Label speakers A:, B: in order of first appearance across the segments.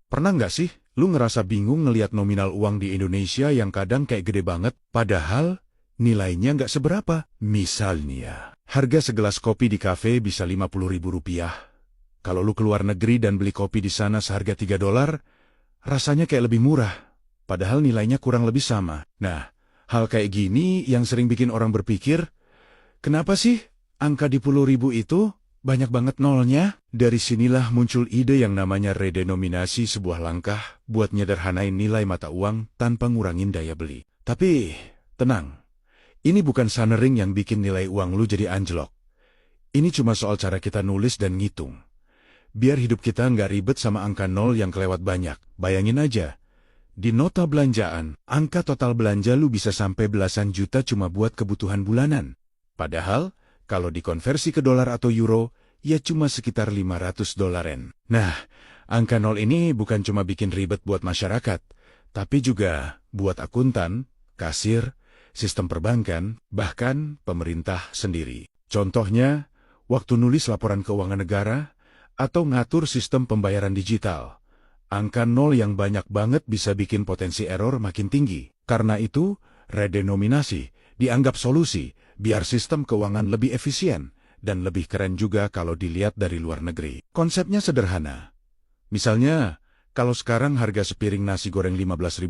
A: Pernah nggak sih, lu ngerasa bingung ngelihat nominal uang di Indonesia yang kadang kayak gede banget, padahal nilainya nggak seberapa? Misalnya, harga segelas kopi di kafe bisa Rp50.000. Kalau lu keluar negeri dan beli kopi di sana seharga $3, rasanya kayak lebih murah, padahal nilainya kurang lebih sama. Nah, hal kayak gini yang sering bikin orang berpikir, kenapa sih angka di puluh ribu itu banyak banget nolnya? Dari sinilah muncul ide yang namanya redenominasi, sebuah langkah buat nyederhanain nilai mata uang tanpa ngurangin daya beli. Tapi, tenang, ini bukan sanering yang bikin nilai uang lu jadi anjlok. Ini cuma soal cara kita nulis dan ngitung. Biar hidup kita nggak ribet sama angka nol yang kelewat banyak. Bayangin aja, di nota belanjaan, angka total belanja lu bisa sampai belasan juta cuma buat kebutuhan bulanan. Padahal, kalau dikonversi ke dolar atau euro, ya cuma sekitar $500. Nah, angka nol ini bukan cuma bikin ribet buat masyarakat, tapi juga buat akuntan, kasir, sistem perbankan, bahkan pemerintah sendiri. Contohnya, waktu nulis laporan keuangan negara, atau ngatur sistem pembayaran digital. Angka nol yang banyak banget bisa bikin potensi error makin tinggi. Karena itu, redenominasi dianggap solusi biar sistem keuangan lebih efisien dan lebih keren juga kalau dilihat dari luar negeri. Konsepnya sederhana. Misalnya, kalau sekarang harga sepiring nasi goreng Rp15.000,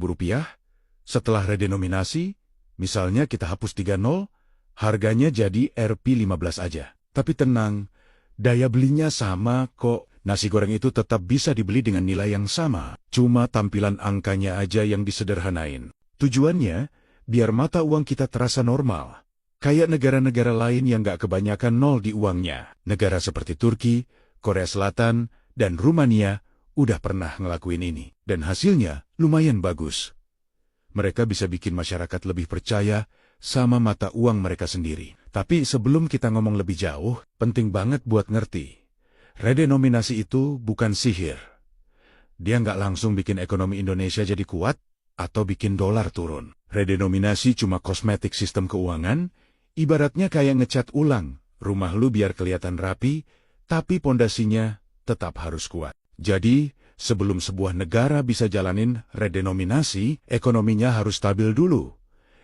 A: setelah redenominasi, misalnya kita hapus 3 nol, harganya jadi Rp15 aja. Tapi tenang, daya belinya sama kok. Nasi goreng itu tetap bisa dibeli dengan nilai yang sama. Cuma tampilan angkanya aja yang disederhanain. Tujuannya, biar mata uang kita terasa normal. Kayak negara-negara lain yang gak kebanyakan nol di uangnya. Negara seperti Turki, Korea Selatan, dan Rumania udah pernah ngelakuin ini. Dan hasilnya lumayan bagus. Mereka bisa bikin masyarakat lebih percaya sama mata uang mereka sendiri. Tapi sebelum kita ngomong lebih jauh, penting banget buat ngerti. Redenominasi itu bukan sihir. Dia nggak langsung bikin ekonomi Indonesia jadi kuat atau bikin dolar turun. Redenominasi cuma kosmetik sistem keuangan, ibaratnya kayak ngecat ulang rumah lu biar kelihatan rapi, tapi pondasinya tetap harus kuat. Jadi, sebelum sebuah negara bisa jalanin redenominasi, ekonominya harus stabil dulu.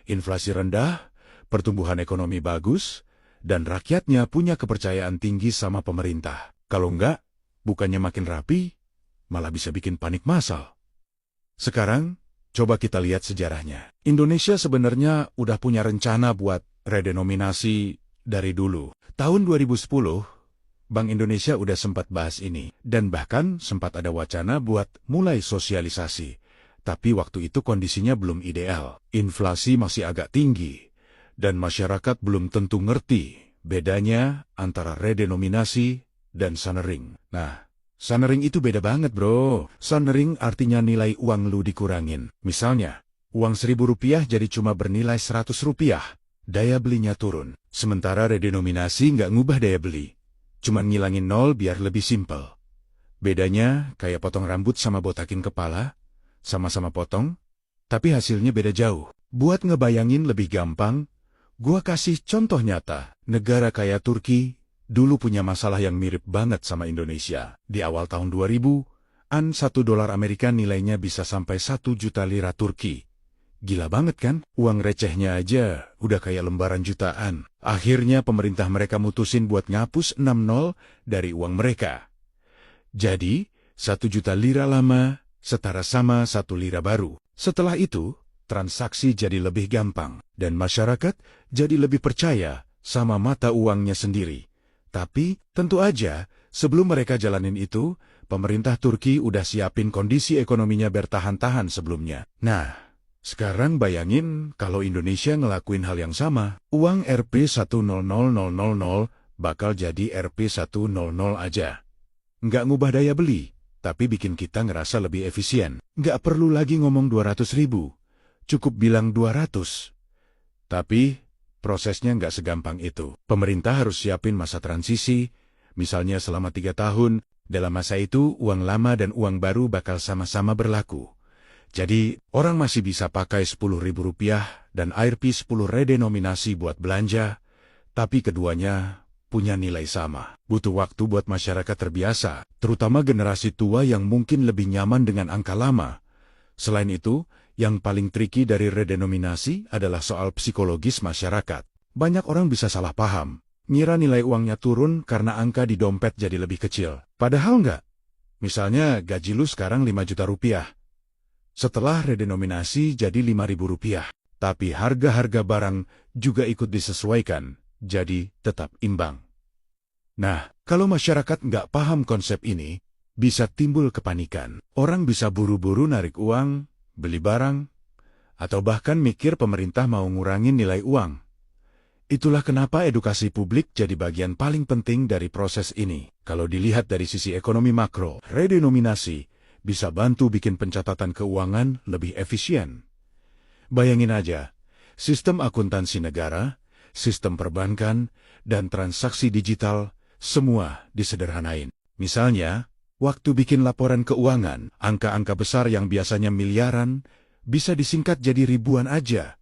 A: Inflasi rendah, pertumbuhan ekonomi bagus, dan rakyatnya punya kepercayaan tinggi sama pemerintah. Kalau enggak, bukannya makin rapi, malah bisa bikin panik massal. Sekarang, coba kita lihat sejarahnya. Indonesia sebenarnya udah punya rencana buat redenominasi dari dulu. Tahun 2010, Bank Indonesia udah sempat bahas ini, dan bahkan sempat ada wacana buat mulai sosialisasi. Tapi waktu itu kondisinya belum ideal. Inflasi masih agak tinggi, dan masyarakat belum tentu ngerti bedanya antara redenominasi dan sanering. Nah, sanering itu beda banget bro. Sanering artinya nilai uang lu dikurangin. Misalnya, uang Rp1.000 jadi cuma bernilai Rp100. Daya belinya turun. Sementara redenominasi nggak ngubah daya beli. Cuma ngilangin nol biar lebih simpel. Bedanya kayak potong rambut sama botakin kepala. Sama-sama potong, tapi hasilnya beda jauh. Buat ngebayangin lebih gampang, gua kasih contoh nyata. Negara kayak Turki dulu punya masalah yang mirip banget sama Indonesia. Di awal tahun 2000-an, $1 Amerika nilainya bisa sampai 1 juta lira Turki. Gila banget kan? Uang recehnya aja udah kayak lembaran jutaan. Akhirnya pemerintah mereka mutusin buat ngapus 6 nol dari uang mereka. Jadi, 1 juta lira lama setara sama 1 lira baru. Setelah itu, transaksi jadi lebih gampang. Dan masyarakat jadi lebih percaya sama mata uangnya sendiri. Tapi, tentu aja, sebelum mereka jalanin itu, pemerintah Turki udah siapin kondisi ekonominya bertahan-tahan sebelumnya. Nah, sekarang bayangin kalau Indonesia ngelakuin hal yang sama, uang Rp100.000 bakal jadi Rp100 aja. Nggak ngubah daya beli, tapi bikin kita ngerasa lebih efisien. Nggak perlu lagi ngomong 200.000, cukup bilang 200. Tapi, prosesnya nggak segampang itu. Pemerintah harus siapin masa transisi, misalnya selama 3 tahun. Dalam masa itu, uang lama dan uang baru bakal sama-sama berlaku. Jadi, orang masih bisa pakai Rp10.000 dan Rp10 redenominasi buat belanja, tapi keduanya punya nilai sama. Butuh waktu buat masyarakat terbiasa, terutama generasi tua yang mungkin lebih nyaman dengan angka lama. Selain itu, yang paling tricky dari redenominasi adalah soal psikologis masyarakat. Banyak orang bisa salah paham, ngira nilai uangnya turun karena angka di dompet jadi lebih kecil. Padahal enggak. Misalnya gaji lu sekarang 5 juta rupiah. Setelah redenominasi jadi 5.000 rupiah. Tapi harga-harga barang juga ikut disesuaikan, jadi tetap imbang. Nah, kalau masyarakat nggak paham konsep ini, bisa timbul kepanikan. Orang bisa buru-buru narik uang, beli barang, atau bahkan mikir pemerintah mau ngurangin nilai uang. Itulah kenapa edukasi publik jadi bagian paling penting dari proses ini. Kalau dilihat dari sisi ekonomi makro, redenominasi bisa bantu bikin pencatatan keuangan lebih efisien. Bayangin aja, sistem akuntansi negara, sistem perbankan, dan transaksi digital, semua disederhanain. Misalnya, waktu bikin laporan keuangan, angka-angka besar yang biasanya miliaran, bisa disingkat jadi ribuan aja.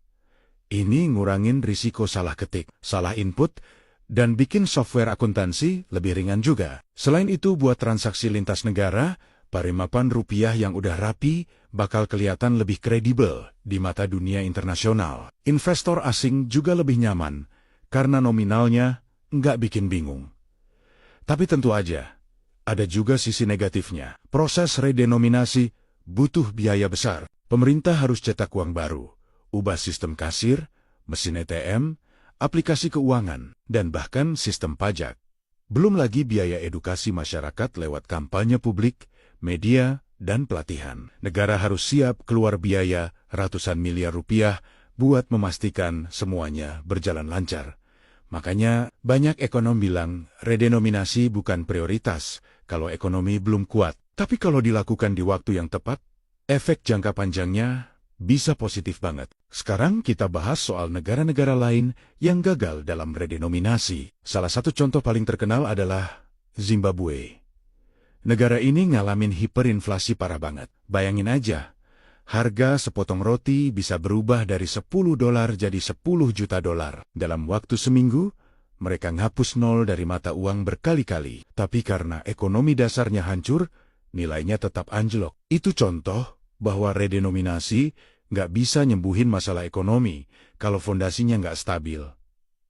A: Ini ngurangin risiko salah ketik, salah input, dan bikin software akuntansi lebih ringan juga. Selain itu, buat transaksi lintas negara, parimapan rupiah yang udah rapi bakal kelihatan lebih kredibel di mata dunia internasional. Investor asing juga lebih nyaman, karena nominalnya nggak bikin bingung. Tapi tentu aja, ada juga sisi negatifnya. Proses redenominasi butuh biaya besar. Pemerintah harus cetak uang baru, ubah sistem kasir, mesin ATM, aplikasi keuangan, dan bahkan sistem pajak. Belum lagi biaya edukasi masyarakat lewat kampanye publik, media, dan pelatihan. Negara harus siap keluar biaya ratusan miliar rupiah buat memastikan semuanya berjalan lancar. Makanya banyak ekonom bilang redenominasi bukan prioritas kalau ekonomi belum kuat. Tapi kalau dilakukan di waktu yang tepat, efek jangka panjangnya bisa positif banget. Sekarang kita bahas soal negara-negara lain yang gagal dalam redenominasi. Salah satu contoh paling terkenal adalah Zimbabwe. Negara ini ngalamin hiperinflasi parah banget. Bayangin aja, harga sepotong roti bisa berubah dari $10 jadi $10 juta. Dalam waktu seminggu, mereka ngapus nol dari mata uang berkali-kali. Tapi karena ekonomi dasarnya hancur, nilainya tetap anjlok. Itu contoh bahwa redenominasi nggak bisa nyembuhin masalah ekonomi kalau fondasinya nggak stabil.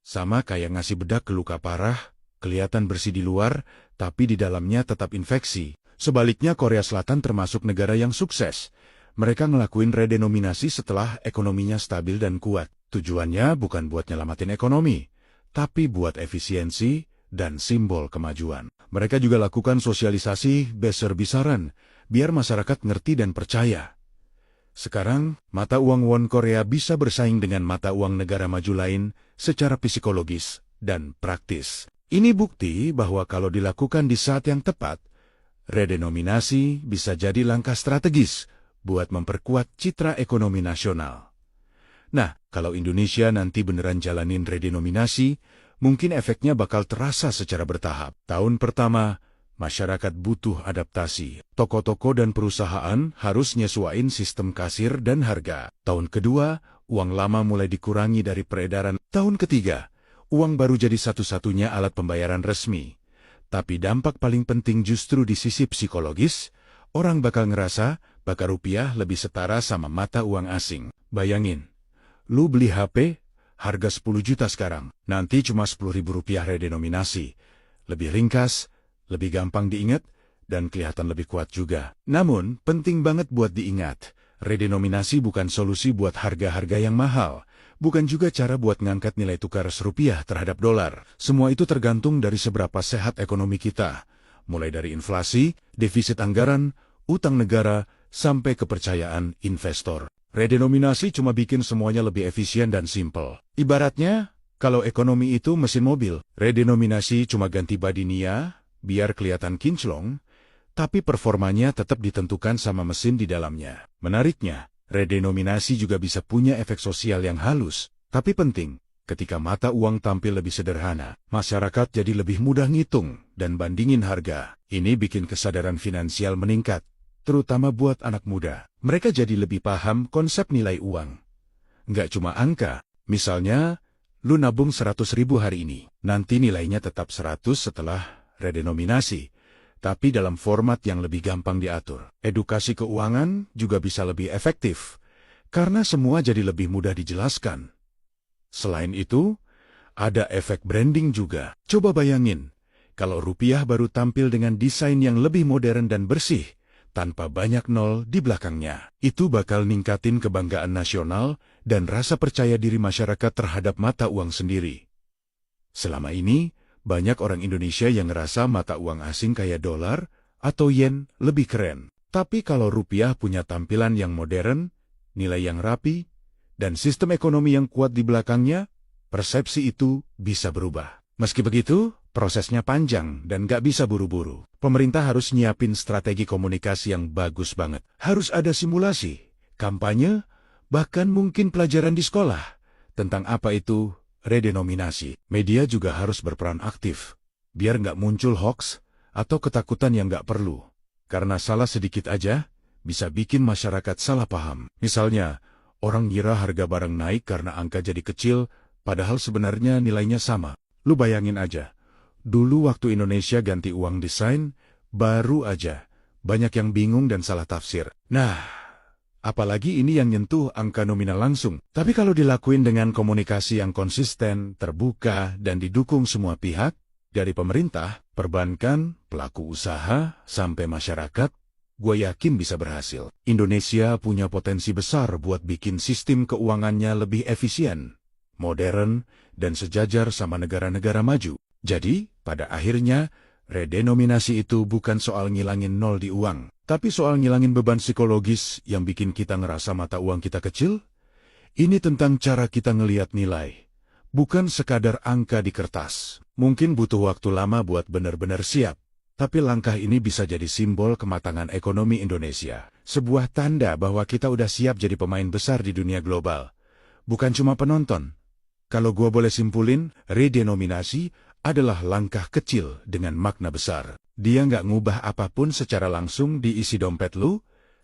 A: Sama kayak ngasih bedak ke luka parah, kelihatan bersih di luar, tapi di dalamnya tetap infeksi. Sebaliknya Korea Selatan termasuk negara yang sukses. Mereka ngelakuin redenominasi setelah ekonominya stabil dan kuat. Tujuannya bukan buat nyelamatin ekonomi, tapi buat efisiensi dan simbol kemajuan. Mereka juga lakukan sosialisasi besar-besaran, biar masyarakat ngerti dan percaya. Sekarang, mata uang won Korea bisa bersaing dengan mata uang negara maju lain secara psikologis dan praktis. Ini bukti bahwa kalau dilakukan di saat yang tepat, redenominasi bisa jadi langkah strategis buat memperkuat citra ekonomi nasional. Nah, kalau Indonesia nanti beneran jalanin redenominasi, mungkin efeknya bakal terasa secara bertahap. Tahun pertama, masyarakat butuh adaptasi. Toko-toko dan perusahaan harus nyesuaiin sistem kasir dan harga. Tahun kedua, uang lama mulai dikurangi dari peredaran. Tahun ketiga, uang baru jadi satu-satunya alat pembayaran resmi. Tapi dampak paling penting justru di sisi psikologis, orang bakal ngerasa bakal rupiah lebih setara sama mata uang asing. Bayangin, lu beli HP, harga 10 juta sekarang, nanti cuma 10.000 rupiah redenominasi. Lebih ringkas, lebih gampang diingat, dan kelihatan lebih kuat juga. Namun, penting banget buat diingat, redenominasi bukan solusi buat harga-harga yang mahal. Bukan juga cara buat ngangkat nilai tukar rupiah terhadap dolar. Semua itu tergantung dari seberapa sehat ekonomi kita. Mulai dari inflasi, defisit anggaran, utang negara, sampai kepercayaan investor. Redenominasi cuma bikin semuanya lebih efisien dan simpel. Ibaratnya, kalau ekonomi itu mesin mobil, redenominasi cuma ganti badinia, biar kelihatan kinclong, tapi performanya tetap ditentukan sama mesin di dalamnya. Menariknya, redenominasi juga bisa punya efek sosial yang halus, tapi penting. Ketika mata uang tampil lebih sederhana, masyarakat jadi lebih mudah ngitung dan bandingin harga. Ini bikin kesadaran finansial meningkat, terutama buat anak muda. Mereka jadi lebih paham konsep nilai uang. Nggak cuma angka, misalnya, lu nabung 100.000 hari ini. Nanti nilainya tetap 100 setelah redenominasi, tapi dalam format yang lebih gampang diatur. Edukasi keuangan juga bisa lebih efektif, karena semua jadi lebih mudah dijelaskan. Selain itu, ada efek branding juga. Coba bayangin, kalau rupiah baru tampil dengan desain yang lebih modern dan bersih, tanpa banyak nol di belakangnya. Itu bakal ningkatin kebanggaan nasional dan rasa percaya diri masyarakat terhadap mata uang sendiri. Selama ini, banyak orang Indonesia yang ngerasa mata uang asing kayak dolar atau yen lebih keren. Tapi kalau rupiah punya tampilan yang modern, nilai yang rapi, dan sistem ekonomi yang kuat di belakangnya, persepsi itu bisa berubah. Meski begitu, prosesnya panjang dan gak bisa buru-buru. Pemerintah harus nyiapin strategi komunikasi yang bagus banget. Harus ada simulasi, kampanye, bahkan mungkin pelajaran di sekolah tentang apa itu redenominasi. Media juga harus berperan aktif, biar nggak muncul hoaks atau ketakutan yang nggak perlu. Karena salah sedikit aja, bisa bikin masyarakat salah paham. Misalnya, orang ngira harga barang naik karena angka jadi kecil, padahal sebenarnya nilainya sama. Lu bayangin aja, dulu waktu Indonesia ganti uang desain, baru aja, banyak yang bingung dan salah tafsir. Nah, apalagi ini yang nyentuh angka nominal langsung. Tapi kalau dilakuin dengan komunikasi yang konsisten, terbuka, dan didukung semua pihak, dari pemerintah, perbankan, pelaku usaha, sampai masyarakat, gue yakin bisa berhasil. Indonesia punya potensi besar buat bikin sistem keuangannya lebih efisien, modern, dan sejajar sama negara-negara maju. Jadi, pada akhirnya, redenominasi itu bukan soal ngilangin nol di uang, tapi soal ngilangin beban psikologis yang bikin kita ngerasa mata uang kita kecil. Ini tentang cara kita ngelihat nilai, bukan sekadar angka di kertas. Mungkin butuh waktu lama buat benar-benar siap, tapi langkah ini bisa jadi simbol kematangan ekonomi Indonesia. Sebuah tanda bahwa kita udah siap jadi pemain besar di dunia global, bukan cuma penonton. Kalau gua boleh simpulin, redenominasi adalah langkah kecil dengan makna besar. Dia nggak ngubah apapun secara langsung di isi dompet lu,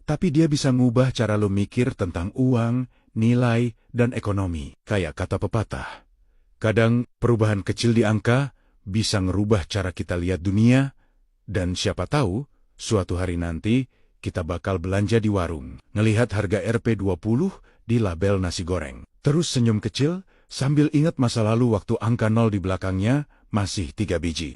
A: tapi dia bisa ngubah cara lu mikir tentang uang, nilai, dan ekonomi. Kayak kata pepatah, kadang perubahan kecil di angka bisa ngerubah cara kita lihat dunia, dan siapa tahu, suatu hari nanti kita bakal belanja di warung, ngelihat harga Rp20 di label nasi goreng. Terus senyum kecil, sambil ingat masa lalu waktu angka nol di belakangnya masih 3 biji.